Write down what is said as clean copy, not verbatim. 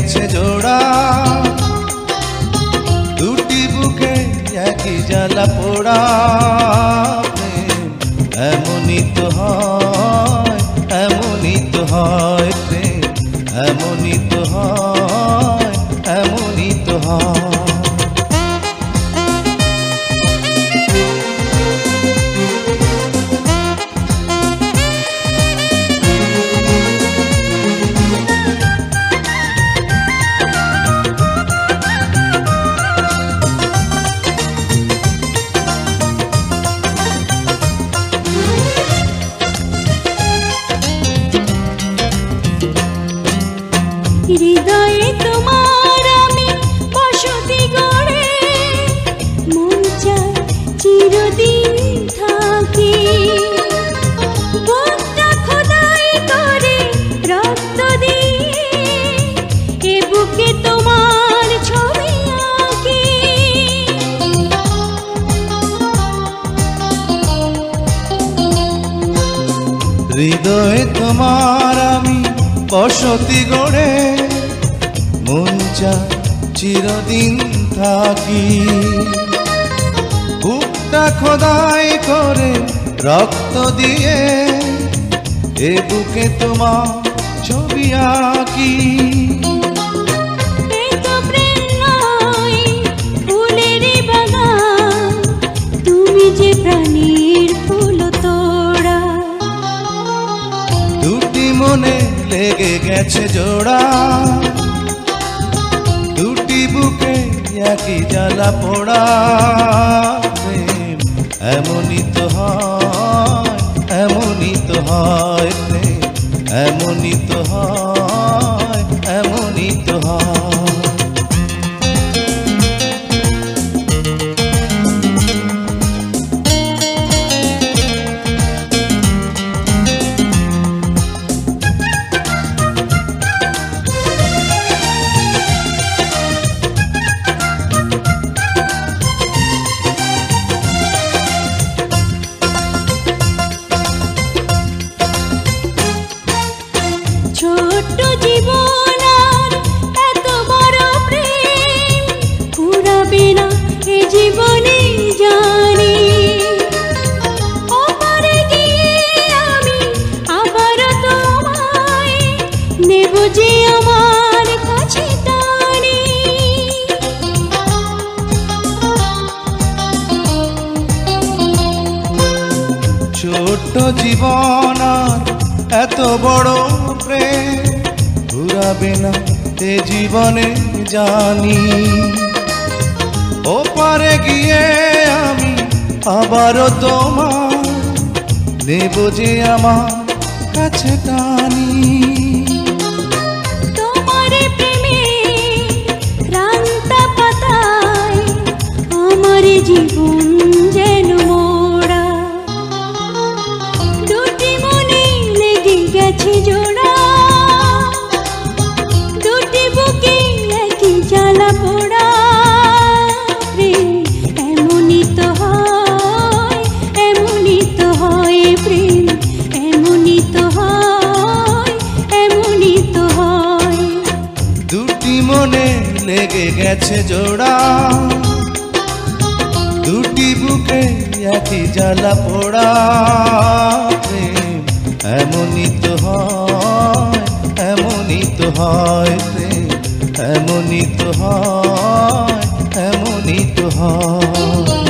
গেছে জোড়া, দুটি বুকে একই জ্বালা পোড়া। প্রেম এমনই তো হয়, এমনই তো হয় প্রেম, এমনই তো হয়, এমনই তো হয়। হৃদয়ে তোমার আমি বসতি গড়ে, মন চায় চিরদিন থাকি। বুকটা খোদাই করে রক্ত দিয়ে, এ বুকে তোমার ছবি আঁকি। হৃদয়ে তোমার আমি বসতি গড়ে, মন চায় চিরদিন থাকি। বুকটা খোদাই করে রক্ত দিয়ে, এ বুকে তোমার ছবি আঁকি। এ তো প্রেম নয়, ফুলের বাগান, তুমি যে প্রাণীর ফুল তোড়া। দুটি মনে লেগে গেছে জোড়া, দুটি বুকে একই জ্বালা পোড়া। প্রেম এমনই তো হয়, এমনই তো হয় প্রেম, এমনই তো হয়, এমনই তো হয়। ছোট্ট জীবন আর এত বড় প্রেম ফুরাবে না এ জীবনে জানি। ওপারে গিয়ে আমি আবার তোমায় নেব যে আমার কাছে টানি। ছোট্ট জীবন আর এত বড় প্রেম ঘুরাবে না এ জীবনে জানি। ওপারে গিয়ে আমি আবারও তোমার নেব যে আমার কাছে টানি। তোমার প্রেমে রান্তা পাতায় আমার জীবন যেন মোড়া। দুটি মনে লেগে গেছে জোড়া, দুটি বুকে একই জ্বালা পোড়া। প্রেম এমনই তো হয়, এমনই তো হয় প্রেম, এমনই তো হয়, এমনই তো হয়। দুটি মনে লেগে গেছে জোড়া, দুটি বুকে একই জ্বালা পোড়া। প্রেম এমনই তো হয়, এমনই তো হয় প্রেম, এমনই তো হয়, এমনই তো হয়।